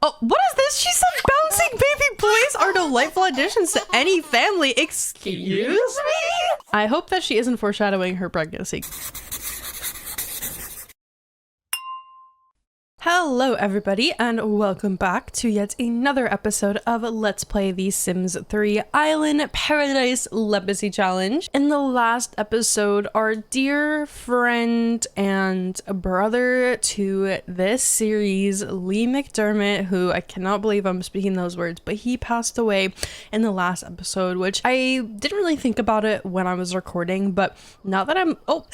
Oh, what is this? She said bouncing baby boys are delightful additions to any family. Excuse me? I hope that she isn't foreshadowing her pregnancy. Hello everybody and welcome back to yet another episode of Let's Play The Sims 3 Island Paradise Lepacy Challenge. In the last episode, our dear friend and brother to this series, Lee McDermott, who I cannot believe I'm speaking those words, but he passed away in the last episode, which I didn't really think about it when I was recording, but now that I'm... Oh,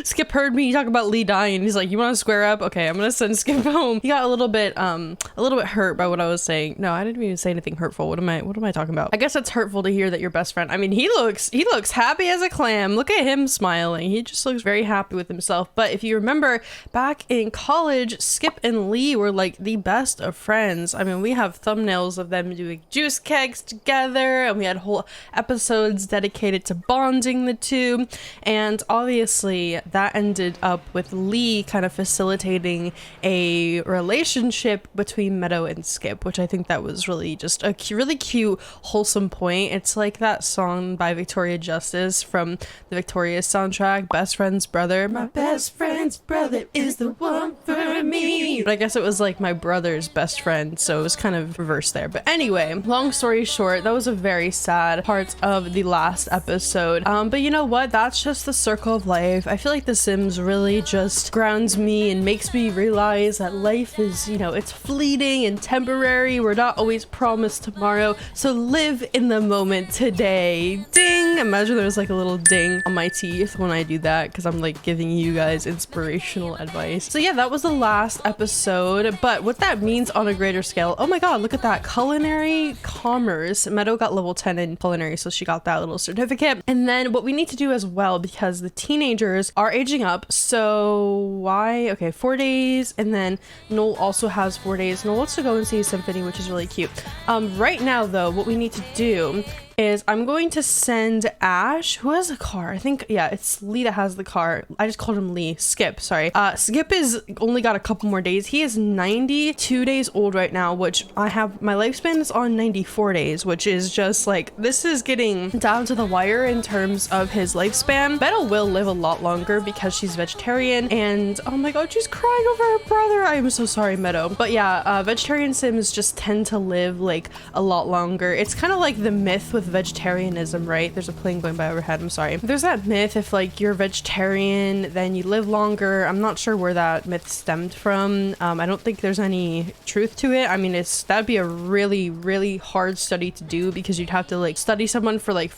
Skip heard me talk about Lee dying. He's like, you want to square up? Okay, I'm gonna send Skip home. He got a little bit hurt by what I was saying. No, I didn't even say anything hurtful. What am I talking about? I guess it's hurtful to hear that your best friend, I mean, he looks happy as a clam. Look at him smiling. He just looks very happy with himself. But if you remember back in college, Skip and Lee were like the best of friends. I mean, we have thumbnails of them doing juice kegs together, and we had whole episodes dedicated to bonding the two. And obviously that ended up with Lee kind of facilitating a relationship between Meadow and Skip, which I think that was really just a really cute, wholesome point. It's like that song by Victoria Justice from the Victorious soundtrack, Best Friend's Brother. My best friend's brother is the one for me. But I guess it was like my brother's best friend, so it was kind of reversed there. But anyway, long story short, that was a very sad part of the last episode. But you know what? That's just the circle of life. I feel like The Sims really just grounds me and makes me realize that life is, you know, it's fleeting and temporary. We're not always promised tomorrow, so live in the moment today. Ding! Imagine there's like a little ding on my teeth when I do that, because I'm like giving you guys inspirational advice. So yeah, that was the last episode, but what that means on a greater scale, oh my god, look at that, culinary commerce. Meadow got level 10 in culinary, so she got that little certificate. And then what we need to do as well, because the teenagers are aging up, so why? Okay, 4 days, and then Nole also has 4 days. Nole wants to go and see a symphony, which is really cute. Right now though, what we need to do is I'm going to send Ash, who has a car. I think, yeah, it's Lee that has the car. I just called him Lee. Skip, sorry. Skip is only got a couple more days. He is 92 days old right now, which I have, my lifespan is on 94 days, which is just like, this is getting down to the wire in terms of his lifespan. Meadow will live a lot longer because she's vegetarian, and oh my god, she's crying over her brother. I am so sorry, Meadow. But yeah, vegetarian Sims just tend to live like a lot longer. It's kind of like the myth with vegetarianism, right? There's a plane going by overhead, I'm sorry. There's that myth, if like you're vegetarian then you live longer. I'm not sure where that myth stemmed from. I don't think there's any truth to it. I mean, that'd be a really hard study to do, because you'd have to like study someone for like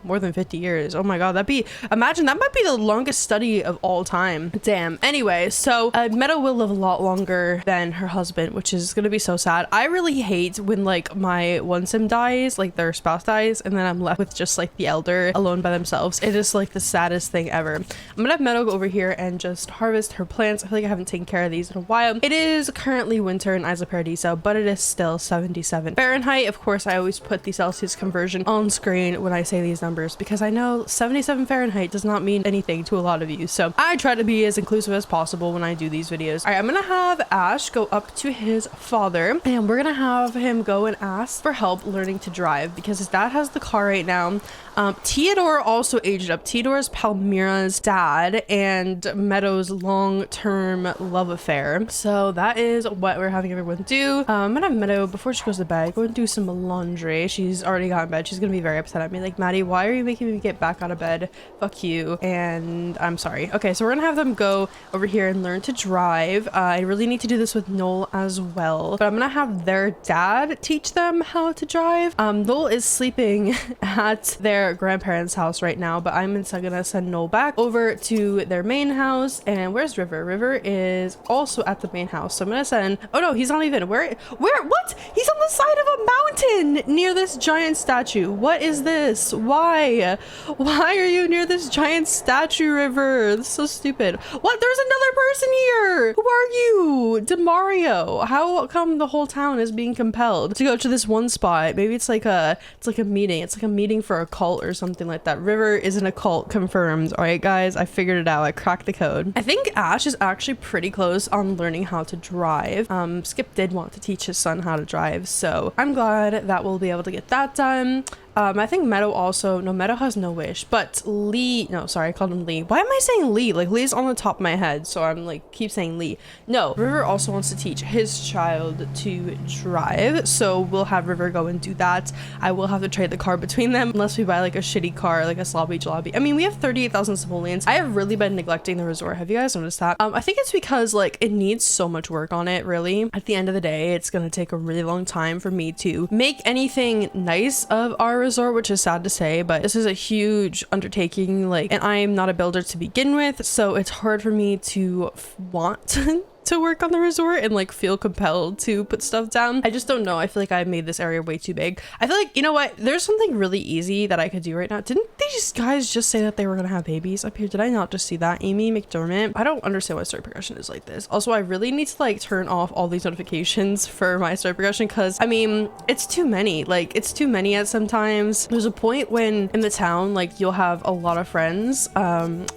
more than 50 years. Oh my god, imagine that might be the longest study of all time. Damn. Anyway, so Meadow will live a lot longer than her husband, which is gonna be so sad. I really hate when like my one Sim dies, like their spouse dies, and then I'm left with just like the elder alone by themselves. It is like the saddest thing ever. I'm gonna have Meadow go over here and just harvest her plants. I feel like I haven't taken care of these in a while. It is currently winter in Isla Paradiso, but it is still 77 Fahrenheit. Of course, I always put the Celsius conversion on screen when I say these numbers, because I know 77 Fahrenheit does not mean anything to a lot of you. So I try to be as inclusive as possible when I do these videos. All right, I'm gonna have Ash go up to his father, and we're gonna have him go and ask for help learning to drive, because his dad has the car right now. Theodore also aged up. Theodore is Palmyra's dad and Meadow's long-term love affair. So that is what we're having everyone do. I'm gonna have Meadow, before she goes to bed, go and do some laundry. She's already got in bed. She's gonna be very upset at me, like, Maddie, why are you making me get back out of bed? Fuck you. And I'm sorry. Okay, so we're gonna have them go over here and learn to drive. I really need to do this with Nole as well, but I'm gonna have their dad teach them how to drive. Nole is sleeping at their grandparents' house right now, but I'm gonna send Nole back over to their main house. And where's River? River is also at the main house, so I'm gonna send, oh no, he's not even, what? He's on the side of a mountain near this giant statue. What is this? Why are you near this giant statue, River? This is so stupid. What? There's another person here. Who are you? DeMario. How come the whole town is being compelled to go to this one spot? Maybe it's like a It's like a meeting. It's like a meeting for a cult or something like that. River isn't a cult, confirmed. All right, guys, I figured it out. I cracked the code. I think Ash is actually pretty close on learning how to drive. Skip did want to teach his son how to drive, so I'm glad that we'll be able to get that done. I think Meadow also, no, Meadow has no wish, but Lee, no, sorry, I called him Lee. Why am I saying Lee? Like, Lee's on the top of my head, so I'm like, keep saying Lee. No, River also wants to teach his child to drive, so we'll have River go and do that. I will have to trade the car between them, unless we buy like a shitty car, like a slobby jalobby. I mean, we have 38,000 simoleons. I have really been neglecting the resort. Have you guys noticed that? I think it's because like it needs so much work on it, really. At the end of the day, it's gonna take a really long time for me to make anything nice of our resort, which is sad to say, but this is a huge undertaking, like, and I'm not a builder to begin with, so it's hard for me to want to work on the resort and like feel compelled to put stuff down. I just don't know. I feel like I made this area way too big. I feel like, you know what, there's something really easy that I could do right now. Didn't these guys just say that they were gonna have babies up here? Did I not just see that? Amy McDermott. I don't understand why story progression is like this. Also, I really need to like turn off all these notifications for my story progression, because I mean, it's too many. Like, it's too many at sometimes. There's a point when in the town, like, you'll have a lot of friends,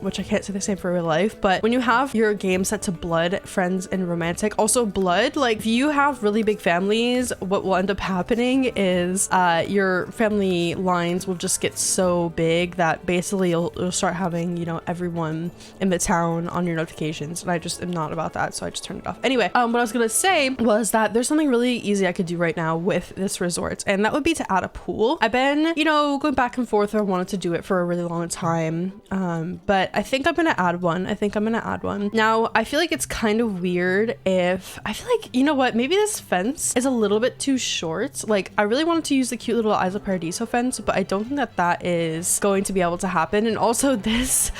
which I can't say the same for real life, but when you have your game set to blood, friends, and romantic, also blood, like, if you have really big families, what will end up happening is your family lines will just get so big that basically you'll start having, you know, everyone in the town on your notifications, and I just am not about that, so I just turned it off. Anyway, what I was gonna say was that there's something really easy I could do right now with this resort, and that would be to add a pool. I've been, you know, going back and forth. I wanted to do it for a really long time, but I think I'm gonna add one. Now, I feel like it's kind of weird if, I feel like, you know what, maybe this fence is a little bit too short. Like, I really wanted to use the cute little Isla Paradiso fence, but I don't think that that is going to be able to happen. And also this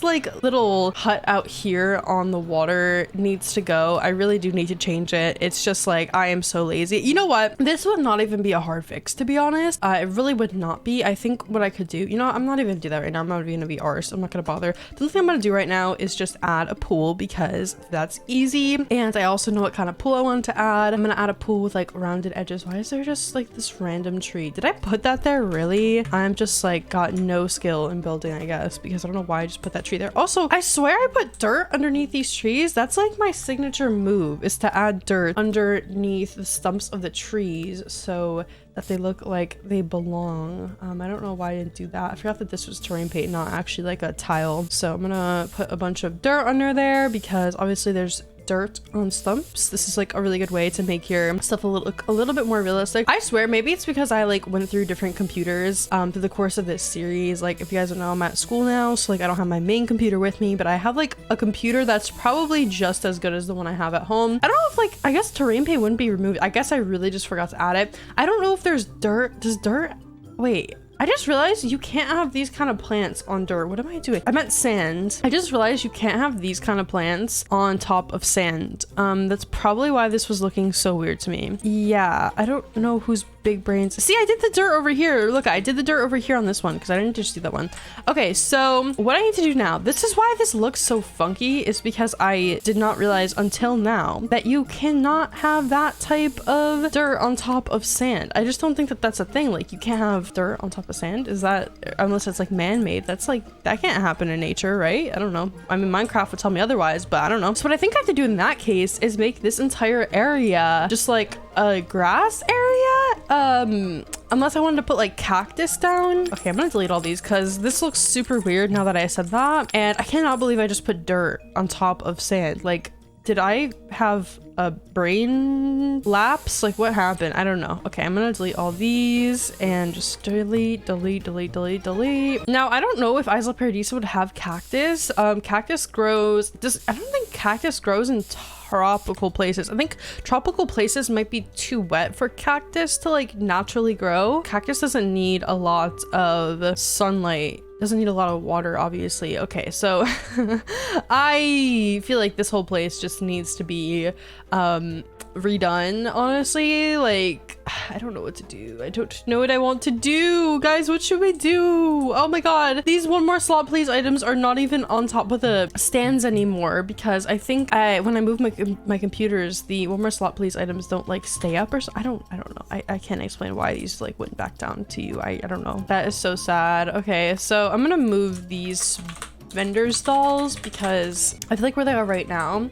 like little hut out here on the water needs to go. I really do need to change it. It's just like, I am so lazy. You know what, this would not even be a hard fix, to be honest. It really would not be. I think what I could do, you know, I'm not even gonna do that right now. I'm not even gonna be arsed. I'm not gonna bother. The only thing I'm gonna do right now is just add a pool, because that's easy. And I also know what kind of pool I want to add. I'm gonna add a pool with like rounded edges. Why is there just like this random tree? Did I put that there? Really? I'm just like got no skill in building, I guess, because I don't know why I just put that tree there. Also, I swear I put dirt underneath these trees. That's like my signature move, is to add dirt underneath the stumps of the trees so that they look like they belong. I don't know why I didn't do that. I forgot that this was terrain paint, not actually like a tile. So I'm gonna put a bunch of dirt under there, because obviously there's dirt on stumps. This is like a really good way to make your stuff look a little bit more realistic. I swear, maybe it's because I like went through different computers through the course of this series. Like, if you guys don't know, I'm at school now, so like I don't have my main computer with me, but I have like a computer that's probably just as good as the one I have at home. I don't know if, like, I guess terrain paint wouldn't be removed. I guess I really just forgot to add it. I don't know if there's dirt. Does dirt, wait, I just realized you can't have these kind of plants on dirt. What am I doing? I meant sand. I just realized you can't have these kind of plants on top of sand. That's probably why this was looking so weird to me. Yeah, I don't know whose big brains. See, I did the dirt over here. Look, I did the dirt over here on this one, because I didn't just do that one. Okay, so what I need to do now, this is why this looks so funky, is because I did not realize until now that you cannot have that type of dirt on top of sand. I just don't think that that's a thing. Like, you can't have dirt on top of sand. Is that, unless it's like man-made, that's like, that can't happen in nature, right? I don't know. I mean, Minecraft would tell me otherwise, but I don't know. So what I think I have to do in that case is make this entire area just like a grass area. Unless I wanted to put like cactus down. Okay, I'm gonna delete all these because this looks super weird now that I said that. And I cannot believe I just put dirt on top of sand. Like, did I have a brain lapse? Like, what happened? I don't know. Okay, I'm gonna delete all these and just delete. Now, I don't know if Isla Paradiso would have cactus. Cactus grows, I don't think cactus grows in tropical places. I think tropical places might be too wet for cactus to like naturally grow. Cactus doesn't need a lot of sunlight. Doesn't need a lot of water, obviously. Okay, so I feel like this whole place just needs to be redone, honestly. Like, I don't know what to do. I don't know what I want to do. Guys, what should we do? Oh my god. These one more slot please items are not even on top of the stands anymore because I think when I move my computers, the one more slot please items don't like stay up or so. I don't know. I can't explain why these like went back down to you. I don't know. That is so sad. Okay, so I'm gonna move these vendor stalls because I feel like where they are right now,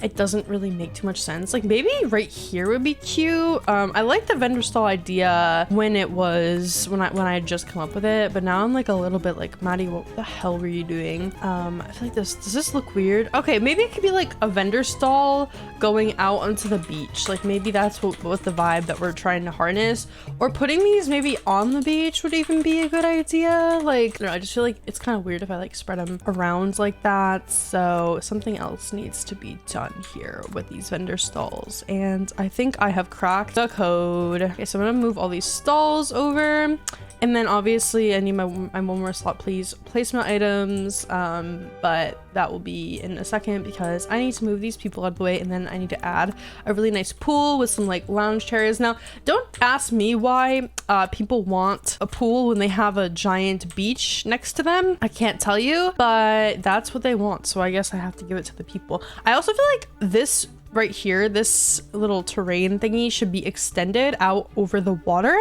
it doesn't really make too much sense. Like maybe right here would be cute. I like the vendor stall idea when I had just come up with it, but now I'm like a little bit like, Maddie, what the hell were you doing? I feel like does this look weird? Okay, maybe it could be like a vendor stall going out onto the beach. Like maybe that's what the vibe that we're trying to harness, or putting these maybe on the beach would even be a good idea. Like, I don't know, I just feel like it's kind of weird if I like spread them around like that. So something else needs to be done here with these vendor stalls, and I think I have cracked the code. Okay, so I'm gonna move all these stalls over, and then obviously I need my one more slot please placement items, but that will be in a second because I need to move these people out of the way, and then I need to add a really nice pool with some like lounge chairs. Now don't ask me why people want a pool when they have a giant beach next to them. I can't tell you, but that's what they want, so I guess I have to give it to the people. I also feel like this right here, this little terrain thingy should be extended out over the water,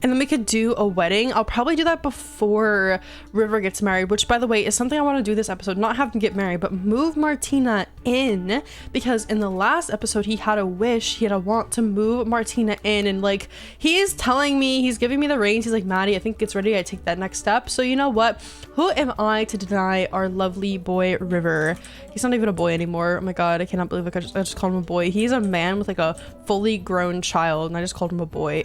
and then we could do a wedding. I'll probably do that before River gets married, which by the way is something I want to do this episode, not have him get married, but move Martina in, because in the last episode he had a wish, he had a want to move Martina in, and like he is telling me, he's giving me the reins, he's like, Maddie, I think it's ready, I take that next step. So you know what, who am I to deny our lovely boy River? He's not even a boy anymore. Oh my god, I cannot believe like I just called him a boy. He's a man with like a fully grown child, and I just called him a boy.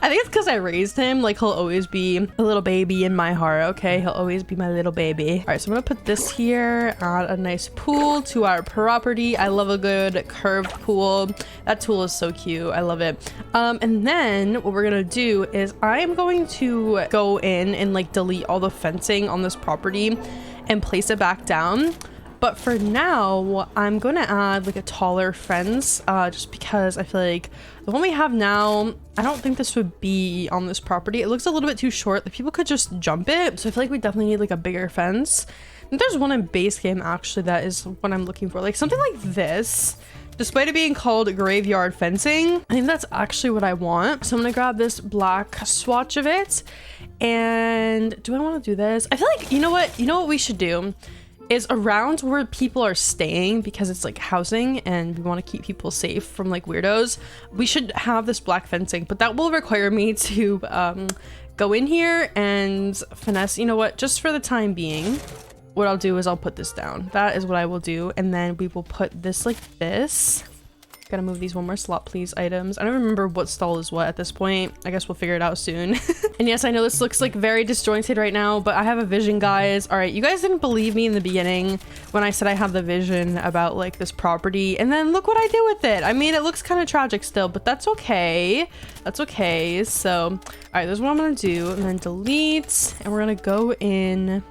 I think it's because I raised him. Like, he'll always be a little baby in my heart. Okay, he'll always be my little baby. All right, so I'm gonna put this here, add a nice pool to our property. I love a good curved pool. That tool is so cute. I love it. And then what we're gonna do is I am going to go in and like delete all the fencing on this property and place it back down. But for now, I'm going to add like a taller fence, just because I feel like the one we have now, I don't think this would be on this property. It looks a little bit too short. The people could just jump it. So I feel like we definitely need like a bigger fence. And there's one in base game actually that is what I'm looking for. Like something like this, despite it being called graveyard fencing, I think that's actually what I want. So I'm going to grab this black swatch of it. And do I want to do this? I feel like, you know what we should do? Is around where people are staying, because it's like housing and we want to keep people safe from like weirdos, we should have this black fencing, but that will require me to go in here and finesse. You know what, just for the time being, what I'll do is I'll put this down. That is what I will do, and then we will put this like this. Gotta move these one more slot please items. I don't remember what stall is what at this point. I guess we'll figure it out soon. And yes, I know this looks like very disjointed right now, but I have a vision, guys. All right, you guys didn't believe me in the beginning when I said I have the vision about like this property, and then look what I did with it. I mean, it looks kind of tragic still, but that's okay. That's okay. So all right, this is what I'm gonna do, and then delete, and we're gonna go in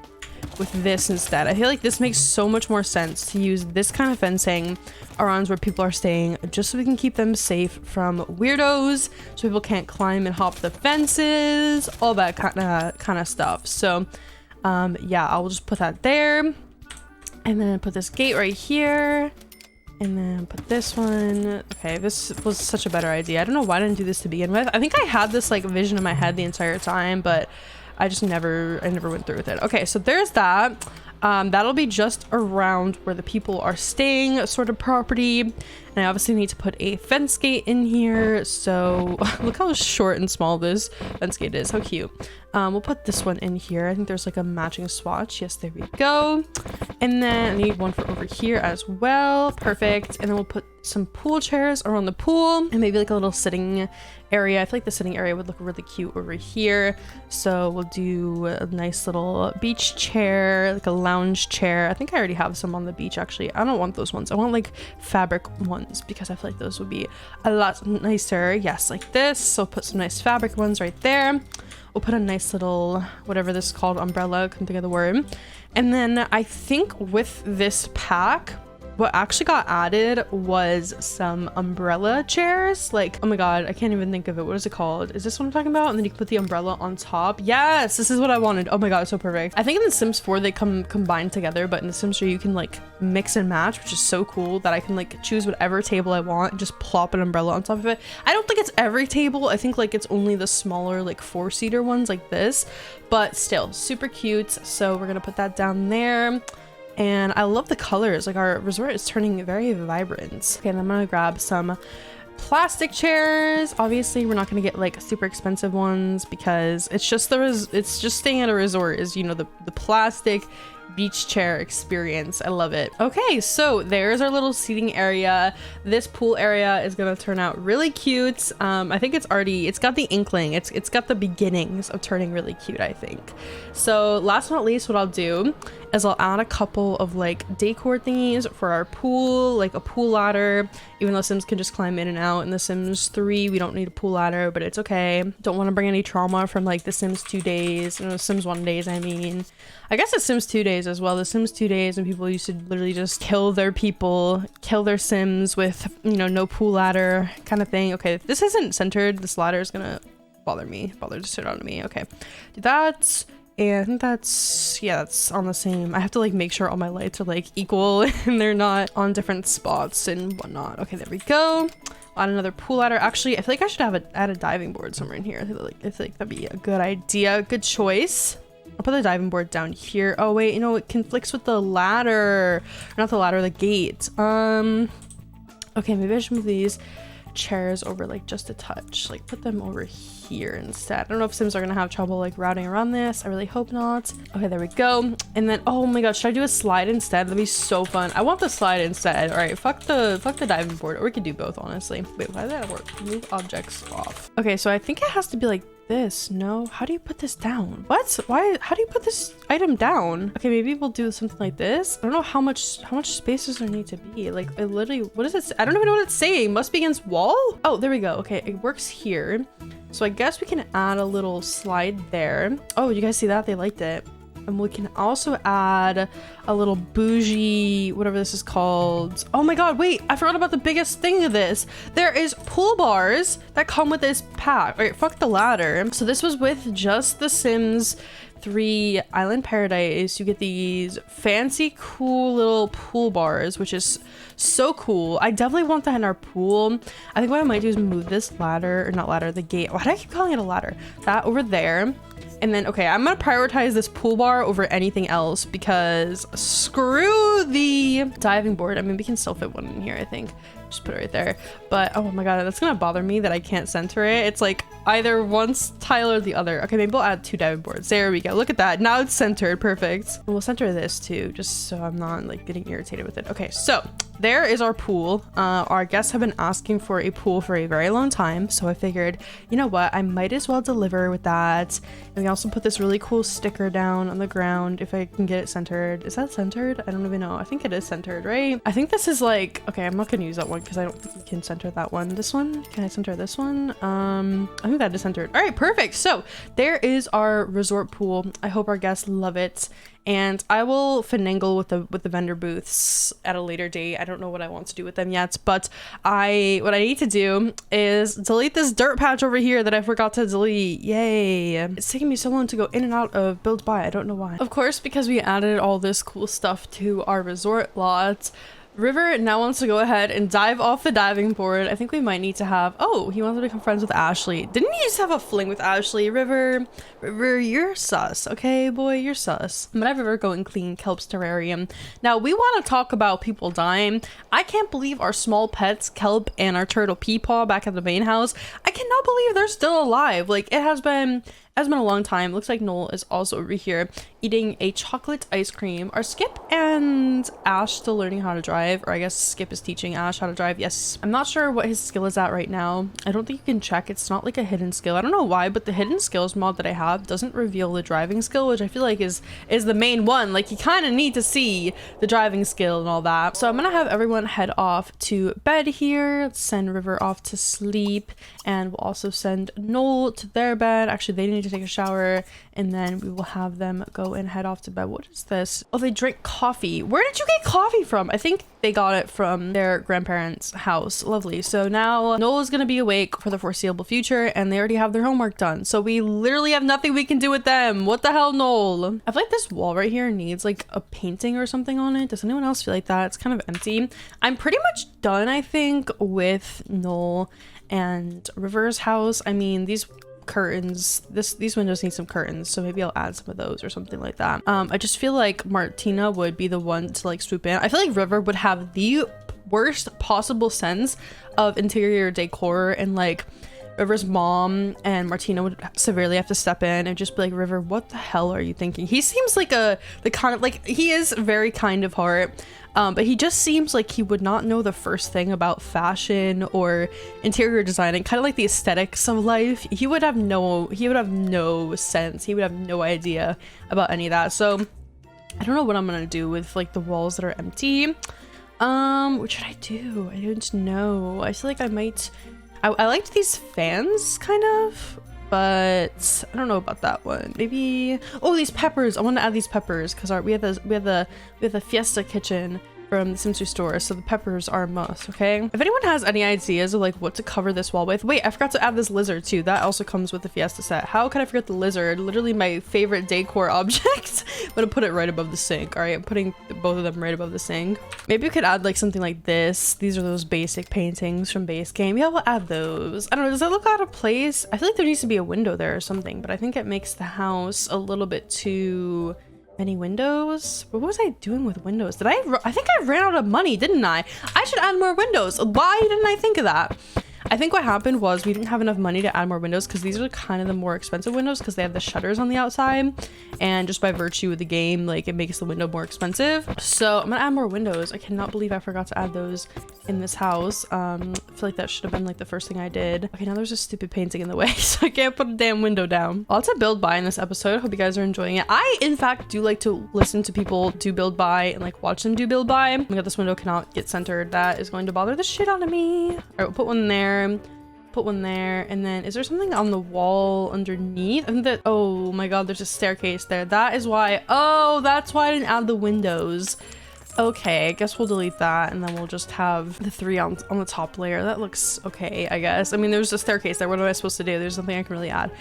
with this instead. I feel like this makes so much more sense to use this kind of fencing around where people are staying, just so we can keep them safe from weirdos, so people can't climb and hop the fences, all that kind of stuff. So yeah, I'll just put that there, and then put this gate right here, and then put this one. Okay, this was such a better idea. I don't know why I didn't do this to begin with. I think I had this like vision in my head the entire time, but I never went through with it. Okay, so there's that. That'll be just around where the people are staying, sort of property. And I obviously need to put a fence gate in here. So look how short and small this fence gate is. How cute. We'll put this one in here. I think there's like a matching swatch. Yes, there we go. And then I need one for over here as well. Perfect. And then we'll put some pool chairs around the pool, and maybe like a little sitting area. I feel like the sitting area would look really cute over here. So we'll do a nice little beach chair, like a lounge chair. I think I already have some on the beach actually. I don't want those ones. I want like fabric ones, because I feel like those would be a lot nicer. Yes, like this. So put some nice fabric ones right there. We'll put a nice little, whatever this is called, umbrella, couldn't think of the word. And then I think with this pack, what actually got added was some umbrella chairs. Like, oh my god, I can't even think of it. What is it called? Is this what I'm talking about? And then you can put the umbrella on top. Yes, this is what I wanted. Oh my god, so perfect. I think in the Sims 4 they come combined together, but in the Sims 3 you can like mix and match, which is so cool that I can like choose whatever table I want and just plop an umbrella on top of it. I don't think it's every table. I think like it's only the smaller like 4-seater ones like this, but still super cute. So we're gonna put that down there. And I love the colors. Like, our resort is turning very vibrant. Okay, and I'm gonna grab some plastic chairs. Obviously we're not gonna get like super expensive ones because it's just it's just staying at a resort is, you know, the plastic beach chair experience. I love it. Okay, so there's our little seating area. This pool area is gonna turn out really cute. I think it's got the inkling, it's got the beginnings of turning really cute, I think. So last but not least, what I'll do is I'll add a couple of like decor thingies for our pool, like a pool ladder, even though Sims can just climb in and out. In the Sims 3 we don't need a pool ladder, but it's okay. Don't want to bring any trauma from like the Sims 2 days, you know, Sims 1 days. I mean, I guess the Sims 2 days as well. The Sims 2 days when people used to literally just kill their people, kill their Sims with, you know, no pool ladder kind of thing. Okay, if this isn't centered, this ladder is gonna bother to sit on me. Okay, do that. And I think that's, yeah, that's on the same. I have to like make sure all my lights are like equal and they're not on different spots and whatnot. Okay, there we go. Add another pool ladder. Actually, I feel like I should add a diving board somewhere in here. I feel like that'd be a good idea. Good choice. I'll put the diving board down here. Oh wait, you know, it conflicts with the ladder. Not the ladder, the gate. Okay, maybe I should move these chairs over like just a touch, like put them over here instead. I don't know if Sims are gonna have trouble like routing around this. I really hope not. Okay, there we go. And then, oh my god, should I do a slide instead? That'd be so fun. I want the slide instead. All right, fuck the diving board, or we could do both, honestly. Wait, why did that work? Move objects off. Okay, so I think it has to be like this. No, how do you put this down? What? Why? How do you put this item down? Okay, maybe we'll do something like this. I don't know how much space does there need to be. Like, it literally, what is it? I don't even know what it's saying. Must be against wall. Oh, there we go. Okay, it works here. So I guess we can add a little slide there. Oh, you guys see that? They liked it. And we can also add a little bougie, whatever this is called. Oh my god, wait, I forgot about the biggest thing of this. There is pool bars that come with this pack. All right, fuck the ladder. So this was with just the Sims 3 Island Paradise. You get these fancy, cool little pool bars, which is so cool. I definitely want that in our pool. I think what I might do is move this ladder, or not ladder, the gate. Why do I keep calling it a ladder? That over there. And then, okay, I'm gonna prioritize this pool bar over anything else because screw the diving board. I mean, we can still fit one in here, I think. Just put it right there. But oh my god, that's gonna bother me that I can't center it. It's like either one tile or the other. Okay, maybe we'll add 2 diving boards. There we go. Look at that. Now it's centered. Perfect. And we'll center this too, just so I'm not like getting irritated with it. Okay, so there is our pool. Our guests have been asking for a pool for a very long time, so I figured, you know what, I might as well deliver with that. And we also put this really cool sticker down on the ground if I can get it centered. Is that centered? I don't even know. I think it is centered, right? I think this is like, okay, I'm not gonna use that one because I don't think you can center that one. This one, can I center this one? I think that is centered. All right, perfect. So there is our resort pool. I hope our guests love it. And I will finagle with the vendor booths at a later date. I don't know what I want to do with them yet, but what I need to do is delete this dirt patch over here that I forgot to delete. Yay. It's taking me so long to go in and out of build by. I don't know why. Of course, because we added all this cool stuff to our resort lot, River now wants to go ahead and dive off the diving board. I think we might need to have, oh, he wants to become friends with Ashley. Didn't he just have a fling with Ashley? River, you're sus. Okay, boy, you're sus. I'm gonna have River go and clean Kelp's terrarium. Now, we want to talk about people dying. I can't believe our small pets, Kelp and our turtle Peepaw back at the main house, I cannot believe they're still alive. Like, it has been a long time. Looks like Nole is also over here eating a chocolate ice cream. Are Skip and Ash still learning how to drive? Or I guess Skip is teaching Ash how to drive. Yes. I'm not sure what his skill is at right now. I don't think you can check. It's not like a hidden skill. I don't know why, but the hidden skills mod that I have doesn't reveal the driving skill, which I feel like is the main one. Like, you kind of need to see the driving skill and all that. So I'm gonna have everyone head off to bed here. Let's send River off to sleep, and we'll also send Nole to their bed. Actually, they need to to take a shower, and then we will have them go and head off to bed. What is this? Oh, they drink coffee. Where did you get coffee from? I think they got it from their grandparents' house. Lovely. So now Nole is going to be awake for the foreseeable future, and they already have their homework done. So we literally have nothing we can do with them. What the hell, Nole? I feel like this wall right here needs like a painting or something on it. Does anyone else feel like that? It's kind of empty. I'm pretty much done, I think, with Nole and River's house. I mean, these curtains, these windows need some curtains, so maybe I'll add some of those or something like that. I just feel like Martina would be the one to like swoop in. I feel like River would have the worst possible sense of interior decor, and like River's mom and Martina would severely have to step in and just be like, River, what the hell are you thinking? He seems like the kind of like, he is very kind of heart, but he just seems like he would not know the first thing about fashion or interior design and kind of like the aesthetics of life. He would have no sense. He would have no idea about any of that. So I don't know what I'm gonna do with like the walls that are empty. What should I do? I don't know. I feel like I might, I liked these fans kind of, but I don't know about that one. Maybe, oh, these peppers. I want to add these peppers because we have the Fiesta kitchen from the Sims 2 store, so the peppers are a must. Okay, if anyone has any ideas of like what to cover this wall with. Wait, I forgot to add this lizard too. That also comes with the Fiesta set. How could I forget the lizard? Literally my favorite decor object. I'm gonna put it right above the sink. All right, I'm putting both of them right above the sink. Maybe we could add like something like this. These are those basic paintings from base game. Yeah, we'll add those. I don't know, does that look out of place? I feel like there needs to be a window there or something, but I think it makes the house a little bit too many windows. What was I doing with windows? I think I ran out of money, didn't I? I should add more windows. Why didn't I think of that? I think what happened was we didn't have enough money to add more windows because these are kind of the more expensive windows because they have the shutters on the outside, and just by virtue of the game, like it makes the window more expensive. So I'm gonna add more windows. I cannot believe I forgot to add those in this house. I feel like that should have been like the first thing I did. Okay, now there's a stupid painting in the way, so I can't put a damn window down. Lots of build by in this episode. Hope you guys are enjoying it. I in fact do like to listen to people do build by and like watch them do build by. Oh my god, this window cannot get centered. That is going to bother the shit out of me. All right, we'll put one there. Put one there, and then is there something on the wall underneath? I think that, oh my god, there's a staircase there. That is why, oh, that's why I didn't add the windows. Okay, I guess we'll delete that, and then we'll just have the three on the top layer. That looks okay, I guess. I mean, there's a staircase there. What am I supposed to do? There's nothing I can really add.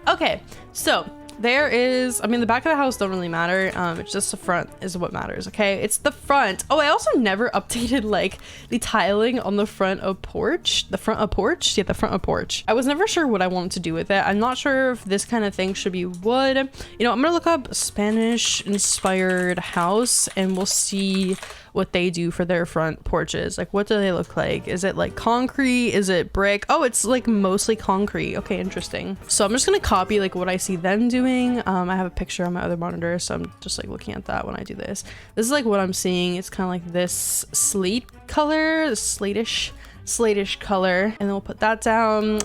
Okay, so there is, I mean, the back of the house don't really matter. It's just the front is what matters. Okay, it's the front. Oh, I also never updated like the tiling on the front of porch. The front of porch? Yeah, the front of porch. I was never sure what I wanted to do with it. I'm not sure if this kind of thing should be wood. You know, I'm gonna look up Spanish inspired house and we'll see what they do for their front porches. Like, what do they look like? Is it like concrete? Is it brick? Oh, it's like mostly concrete. Okay, interesting. So I'm just gonna copy like what I see them doing. I have a picture on my other monitor, so I'm just like looking at that when I do this. This is like what I'm seeing. It's kind of like this slate color, slatish color, and then we'll put that down.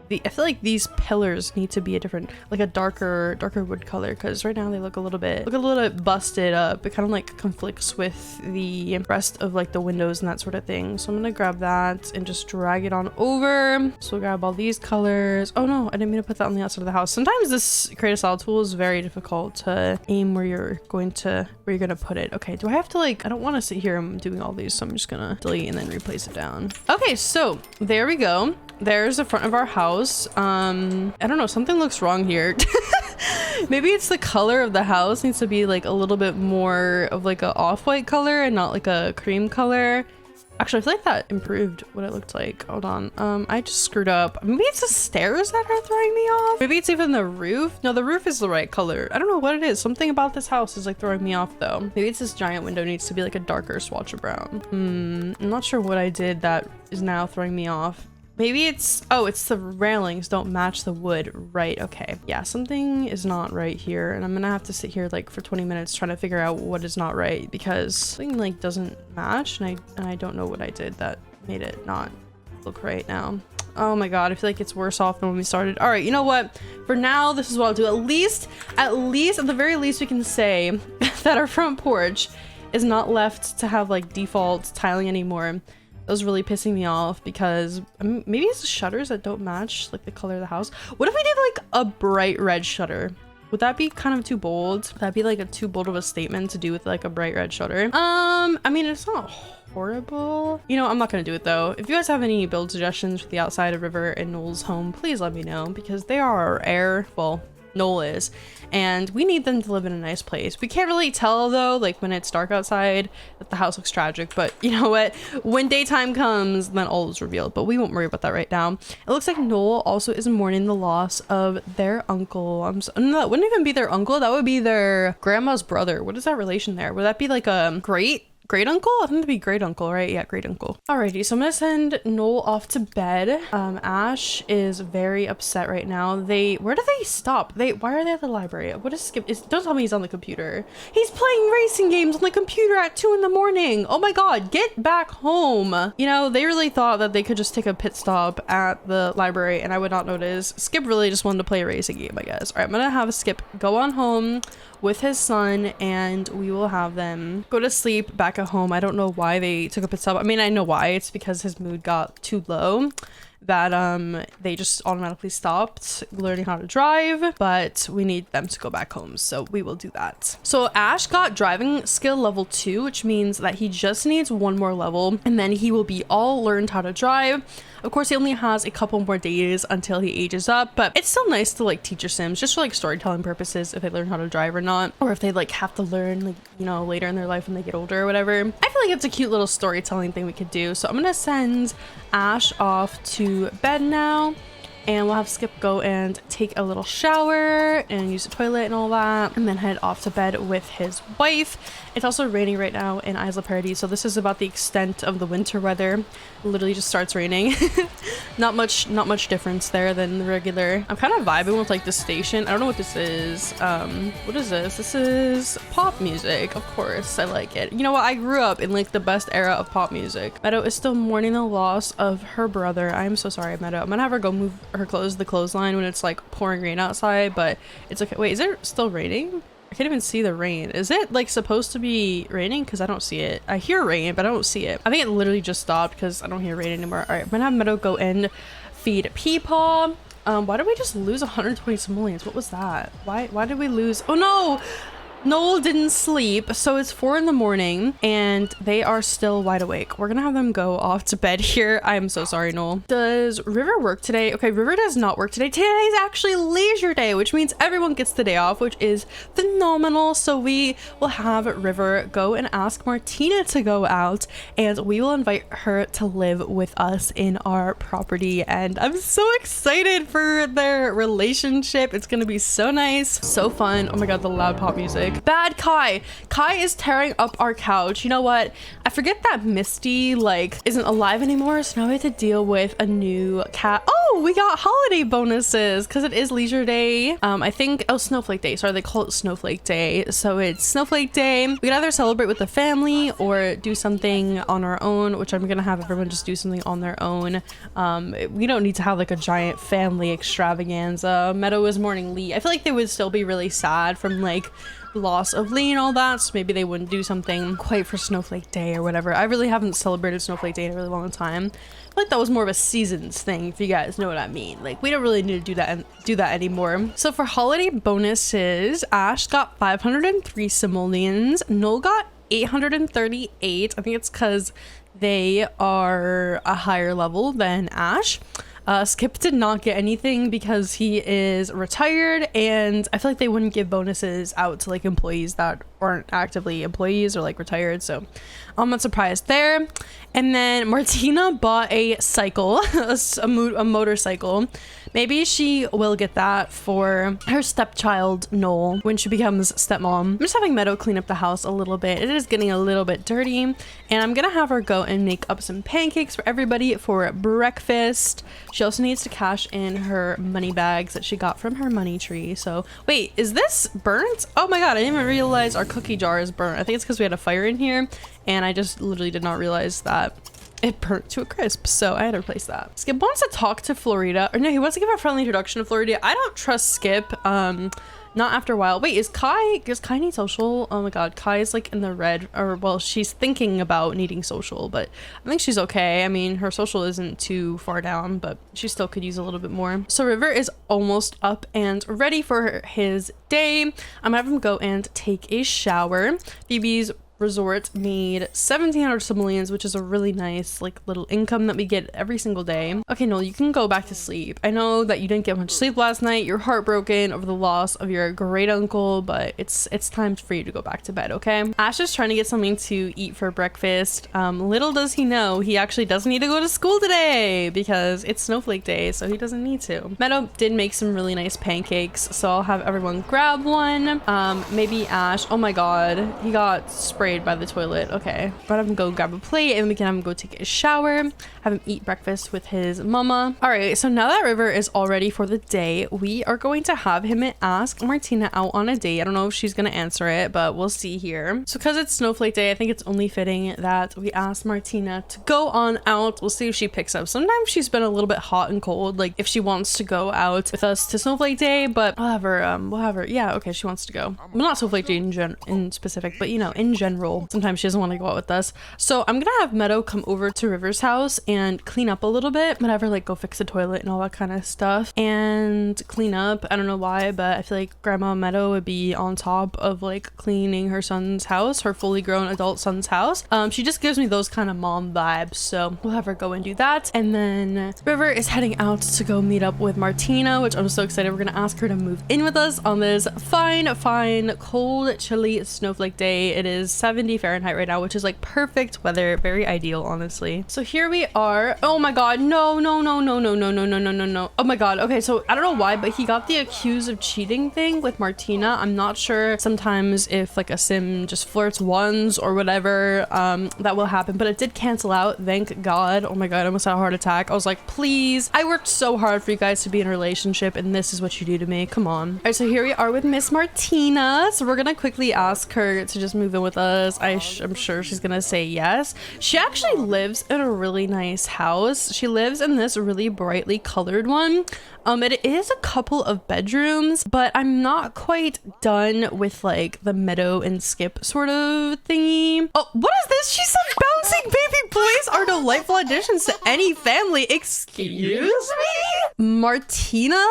I feel like these pillars need to be a different, like a darker wood color, because right now they look a little bit busted up. It kind of like conflicts with the rest of like the windows and that sort of thing. So I'm gonna grab that and just drag it on over. So we'll grab all these colors. Oh no, I didn't mean to put that on the outside of the house. Sometimes this create a style tool is very difficult to aim where you're gonna put it. Okay, do I have to like, I don't want to sit here and doing all these, so I'm just gonna delete and then replace it down. Okay, so there we go. There's the front of our house. I don't know, something looks wrong here. Maybe it's the color of the house needs to be like a little bit more of like a off-white color and not like a cream color. Actually, I feel like that improved what it looked like. Hold on. I just screwed up. Maybe it's the stairs that are throwing me off. Maybe it's even the roof. No, the roof is the right color. I don't know what it is. Something about this house is like throwing me off though. Maybe it's this giant window needs to be like a darker swatch of brown. I'm not sure what I did that is now throwing me off. Maybe it's, oh, it's the railings don't match the wood. Right, okay. Yeah, something is not right here, and I'm gonna have to sit here like for 20 minutes trying to figure out what is not right, because something like doesn't match, and I don't know what I did that made it not look right now. Oh my god, I feel like it's worse off than when we started. All right, you know what? For now, this is what I'll do. At least, at the very least, we can say that our front porch is not left to have like default tiling anymore. That was really pissing me off because maybe it's the shutters that don't match like the color of the house. What if we did like a bright red shutter? Would that be kind of too bold? That'd be like a too bold of a statement to do with like a bright red shutter. I mean, it's not horrible. You know, I'm not gonna do it though. If you guys have any build suggestions for the outside of River and Nole's home, please let me know because they are our heir. Well, Nole is, and we need them to live in a nice place. We can't really tell though, like when it's dark outside, that the house looks tragic, but you know what, when daytime comes then all is revealed, but we won't worry about that right now. It looks like Nole also is mourning the loss of their uncle. No, that wouldn't even be their uncle, that would be their grandma's brother. What is that relation there? Would that be like a great uncle? I think that'd be great uncle, right? Yeah, great uncle. Alrighty, so I'm gonna send Nole off to bed. Ash is very upset right now. Where do they stop? Why are they at the library? What is Skip? Don't tell me he's on the computer. He's playing racing games on the computer at 2 in the morning. Oh my god, get back home. You know, they really thought that they could just take a pit stop at the library and I would not notice. Skip really just wanted to play a racing game, I guess. All right, I'm gonna have Skip go on home with his son and we will have them go to sleep back at home. I don't know why they took a pit stop. I mean, I know why. It's because his mood got too low that they just automatically stopped learning how to drive, but we need them to go back home, so we will do that. So Ash got driving skill level 2, which means that he just needs one more level and then he will be all learned how to drive. Of course, he only has a couple more days until he ages up, but it's still nice to like teach your Sims just for like storytelling purposes if they learn how to drive or not, or if they like have to learn like, you know, later in their life when they get older or whatever. I feel like it's a cute little storytelling thing we could do. So I'm gonna send Ash off to bed now and we'll have Skip go and take a little shower and use the toilet and all that and then head off to bed with his wife. It's also raining right now in Isla Paradis, so this is about the extent of the winter weather. It literally just starts raining. not much difference there than the regular. I'm kind of vibing with like the station. I don't know what this is. What is this? This is pop music. Of course I like it. You know what, I grew up in like the best era of pop music. Meadow is still mourning the loss of her brother. I'm so sorry, Meadow. I'm gonna have her go move her clothes to the clothesline when it's like pouring rain outside, but it's okay. Wait, is it still raining? I can't even see the rain. Is it like supposed to be raining? Because I don't see it. I hear rain, but I don't see it. I think it literally just stopped because I don't hear rain anymore. All right, I'm gonna have Meadow go and feed Peepaw. Why did we just lose 120 simoleons? What was that? Why did we lose? Oh no! Nole didn't sleep, so it's 4 in the morning and they are still wide awake. We're gonna have them go off to bed here. I'm so sorry, Nole. Does River work today? Okay, River does not work today. Today is actually leisure day, which means everyone gets the day off, which is phenomenal. So we will have River go and ask Martina to go out and we will invite her to live with us in our property. And I'm so excited for their relationship. It's gonna be so nice, so fun. Oh my god, the loud pop music. Bad Kai. Kai is tearing up our couch. You know what? I forget that Misty like isn't alive anymore, so now we have to deal with a new cat. Oh, we got holiday bonuses because it is leisure day. I think, oh, Snowflake Day. Sorry, they call it Snowflake Day. So it's Snowflake Day. We can either celebrate with the family or do something on our own, which I'm gonna have everyone just do something on their own. We don't need to have like a giant family extravaganza. Meadow is mourning Lee. I feel like they would still be really sad from like loss of Lee and all that, so maybe they wouldn't do something quite for Snowflake Day or whatever. I really haven't celebrated Snowflake Day in a really long time. I feel like that was more of a seasons thing, if you guys know what I mean. Like, we don't really need to do that anymore. So for holiday bonuses, Ash got 503 simoleons, Nole got 838. I think it's because they are a higher level than Ash. Skip did not get anything because he is retired, and I feel like they wouldn't give bonuses out to like employees that aren't actively employees or like retired, so I'm not surprised there. And then Martina bought a cycle, a motorcycle. Maybe she will get that for her stepchild Nole when she becomes stepmom. I'm just having Meadow clean up the house a little bit. It is getting a little bit dirty, and I'm gonna have her go and make up some pancakes for everybody for breakfast. She also needs to cash in her money bags that she got from her money tree. So wait, is this burnt? Oh my god, I didn't even realize our cookie jar is burnt. I think it's because we had a fire in here and I just literally did not realize that it burnt to a crisp, so I had to replace that. Skip wants to talk to Florida, or no, he wants to give a friendly introduction to Florida. I don't trust Skip. Not after a while. Wait, does Kai need social? Oh my god, Kai is like in the red, or well, she's thinking about needing social, but I think she's okay. I mean, her social isn't too far down, but she still could use a little bit more. So River is almost up and ready for his day. I'm gonna have him go and take a shower. Phoebe's resort made 1,700 simoleons, which is a really nice like little income that we get every single day. Okay, Nole, you can go back to sleep. I know that you didn't get much sleep last night. You're heartbroken over the loss of your great uncle, but it's time for you to go back to bed, okay? Ash is trying to get something to eat for breakfast. Little does he know, he actually doesn't need to go to school today because it's snowflake day, so he doesn't need to. Meadow did make some really nice pancakes, so I'll have everyone grab one. Maybe Ash, oh my god, he got sprayed by the toilet. Okay, but have him go grab a plate and we can have him go take a shower, have him eat breakfast with his mama. All right, so now that River is all ready for the day, we are going to have him ask Martina out on a date. I don't know if she's gonna answer it, but we'll see here. So because it's snowflake day, I think it's only fitting that we ask Martina to go on out. We'll see if she picks up. Sometimes she's been a little bit hot and cold, like if she wants to go out with us to snowflake day, but we'll have her yeah, okay, she wants to go. Well, not snowflake day in specific, but you know, in general, sometimes she doesn't want to go out with us. So I'm gonna have Meadow come over to River's house and clean up a little bit, whatever, like go fix the toilet and all that kind of stuff and clean up. I don't know why, but I feel like Grandma Meadow would be on top of like cleaning her son's house, her fully grown adult son's house. She just gives me those kind of mom vibes, so we'll have her go and do that. And then River is heading out to go meet up with Martina, which I'm so excited. We're gonna ask her to move in with us on this fine cold chilly snowflake day. It is 70 Fahrenheit right now, which is like perfect weather, very ideal, honestly. So here we are. Oh my god, no. Oh my god. Okay, so I don't know why, but he got the accused of cheating thing with Martina. I'm not sure sometimes if like a sim just flirts once or whatever, that will happen, but it did cancel out, thank god. Oh my god, I almost had a heart attack. I was like, please, I worked so hard for you guys to be in a relationship and this is what you do to me, come on. All right, so here we are with Miss Martina. So we're gonna quickly ask her to just move in with us. I'm sure she's gonna say yes. She actually lives in a really nice house. She lives in this really brightly colored one. It is a couple of bedrooms, but I'm not quite done with like the Meadow and Skip sort of thingy. Oh, what is this? She said bouncing baby boys are delightful additions to any family. Excuse me? Martina?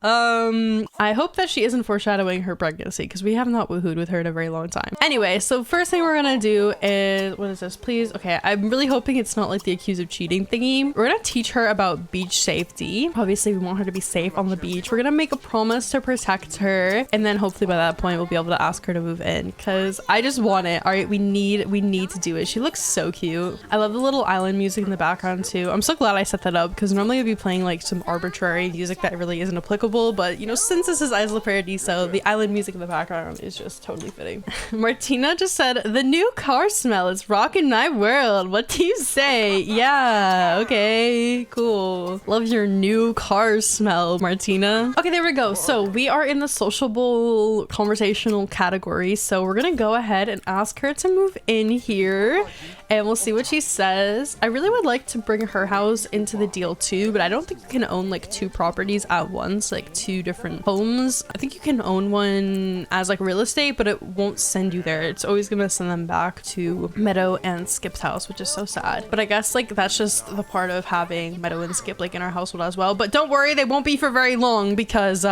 I hope that she isn't foreshadowing her pregnancy because we have not woohooed with her in a very long time. Anyway, so first thing we're gonna do is, what is this, please? Okay, I'm really hoping it's not like the accused of cheating thingy. We're gonna teach her about beach safety. Obviously, we want her to be safe on the beach. We're gonna make a promise to protect her, and then hopefully by that point we'll be able to ask her to move in because I just want it. All right, we need to do it. She looks so cute. I love the little island music in the background too. I'm so glad I set that up because normally I'd be playing like some arbitrary music that really isn't applicable. But you know, since this is Isla Paradiso, the island music in the background is just totally fitting. Martina just said, the new car smell is rocking my world. What do you say? Yeah, okay, cool. Love your new car smell, Martina. Okay, there we go. So we are in the sociable conversational category. So we're gonna go ahead and ask her to move in here and we'll see what she says. I really would like to bring her house into the deal too, but I don't think you can own like two properties at once, like two different homes. I think you can own one as like real estate, but it won't send you there. It's always gonna send them back to Meadow and Skip's house, which is so sad. But I guess like that's just the part of having Meadow and Skip like in our household as well. But don't worry, they won't be for very long because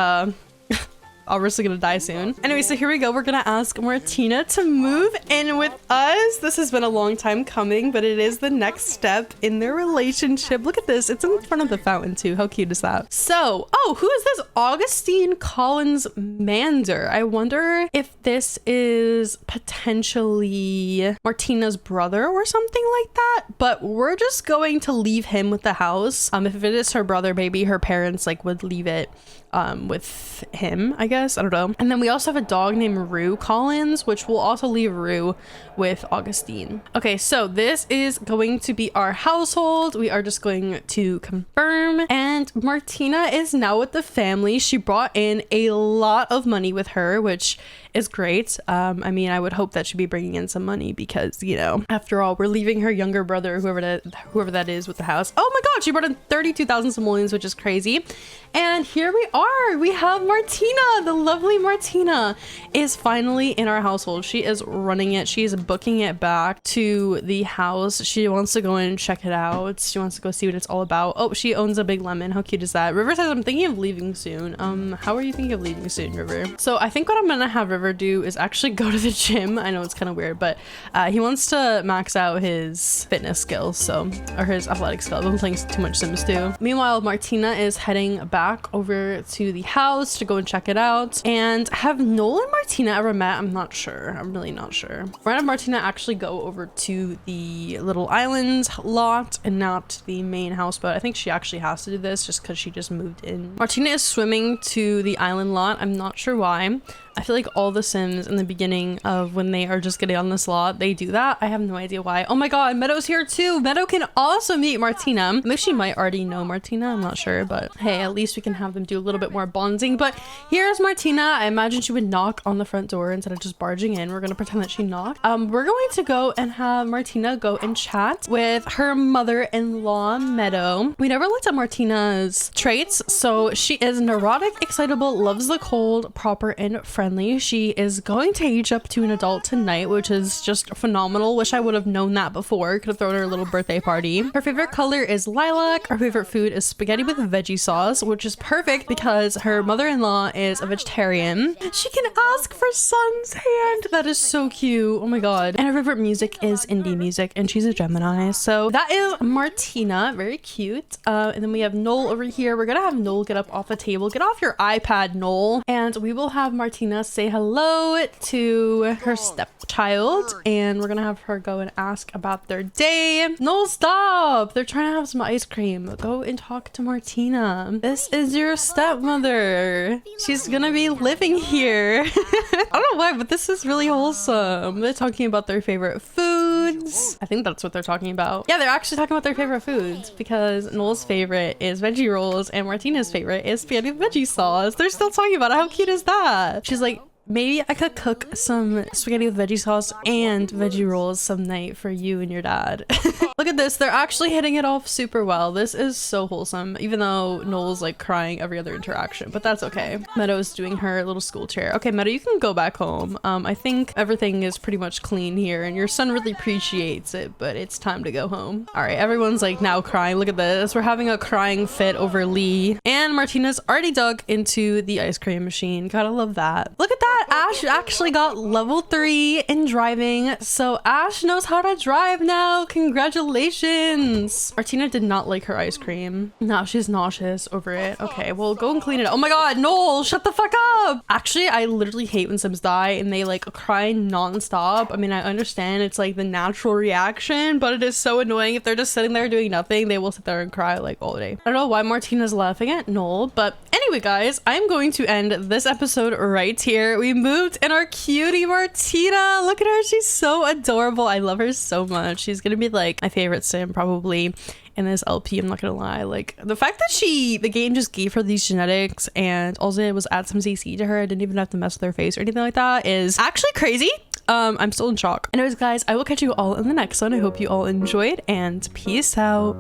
obviously gonna die soon. Anyway, so here we go. We're gonna ask Martina to move in with us. This has been a long time coming, but it is the next step in their relationship. Look at this. It's in front of the fountain too. How cute is that? So, oh, who is this? Augustine Collins Mander. I wonder if this is potentially Martina's brother or something like that, but we're just going to leave him with the house. If it is her brother, maybe her parents like would leave it with him, I guess. I don't know. And then we also have a dog named Rue Collins, which will also leave Rue with Augustine. Okay, so this is going to be our household. We are just going to confirm. And Martina is now with the family. She brought in a lot of money with her, which is great. I mean, I would hope that she'd be bringing in some money because, you know, after all, we're leaving her younger brother, whoever that is, with the house. Oh my god, she brought in 32,000 simoleons, which is crazy. And here we are. We have Martina. The lovely Martina is finally in our household. She is running it. She is booking it back to the house. She wants to go in and check it out. She wants to go see what it's all about. Oh, she owns a big lemon. How cute is that? River says, I'm thinking of leaving soon. How are you thinking of leaving soon, River? So I think what I'm gonna have River do is actually go to the gym. I know it's kind of weird, but he wants to max out his fitness skills, so, or his athletic skills. I've been playing too much Sims 2. Meanwhile, Martina is heading back over to the house to go and check it out. And have Nole and Martina ever met? I'm not sure. I'm really not sure. We're gonna have Martina actually go over to the little island lot and not the main house, but I think she actually has to do this just because she just moved in. Martina is swimming to the island lot. I'm not sure why. I feel like all the Sims in the beginning of when they are just getting on this lot, they do that. I have no idea why. Oh my god, Meadow's here too. Meadow can also meet Martina. I think she might already know Martina. I'm not sure, but hey, at least we can have them do a little bit more bonding. But here's Martina. I imagine she would knock on the front door instead of just barging in. We're gonna pretend that she knocked. We're going to go and have Martina go and chat with her mother-in-law, Meadow. We never looked at Martina's traits, so she is neurotic, excitable, loves the cold, proper, and friendly. She is going to age up to an adult tonight, which is just phenomenal. Wish I would have known that before. Could have thrown her a little birthday party. Her favorite color is lilac. Her favorite food is spaghetti with veggie sauce, which is perfect because her mother-in-law is a vegetarian. She can ask for Sun's hand. That is so cute. Oh my god. And her favorite music is indie music, and she's a Gemini. So that is Martina. Very cute. And then we have Nole over here. We're gonna have Nole get up off the table. Get off your iPad, Nole. And we will have Martina say hello to her stepchild, and we're gonna have her go and ask about their day. No, stop! They're trying to have some ice cream. Go and talk to Martina. This is your stepmother. She's gonna be living here. I don't know why, but this is really wholesome. They're talking about their favorite foods. I think that's what they're talking about. Yeah, they're actually talking about their favorite foods because Noel's favorite is veggie rolls and Martina's favorite is spaghetti with veggie sauce. They're still talking about it. How cute is that? She's like, maybe I could cook some spaghetti with veggie sauce and veggie rolls some night for you and your dad. Look at this. They're actually hitting it off super well. This is so wholesome, even though Noel's like crying every other interaction, but that's okay. Meadow's doing her little school chair. Okay, Meadow, you can go back home. I think everything is pretty much clean here and your son really appreciates it, but it's time to go home. All right, everyone's like now crying. Look at this. We're having a crying fit over Lee, and Martina's already dug into the ice cream machine. Gotta love that. Look at that. Ash actually got level 3 in driving, so Ash knows how to drive now. Congratulations. Martina did not like her ice cream. Now she's nauseous over it. Okay, well, go and clean it. Oh my god, Nole, shut the fuck up. Actually, I literally hate when Sims die and they like cry non-stop. I mean, I understand it's like the natural reaction, but it is so annoying. If they're just sitting there doing nothing, they will sit there and cry like all day. I don't know why Martina's laughing at Nole, but anyway, guys, I'm going to end this episode right here. We moved in our cutie Martina. Look at her. She's so adorable. I love her so much. She's gonna be like my favorite Sim probably in this LP. I'm not gonna lie. Like the fact that the game just gave her these genetics and all it was add some CC to her. I didn't even have to mess with her face or anything like that is actually crazy. I'm still in shock. Anyways, guys, I will catch you all in the next one. I hope you all enjoyed and peace out.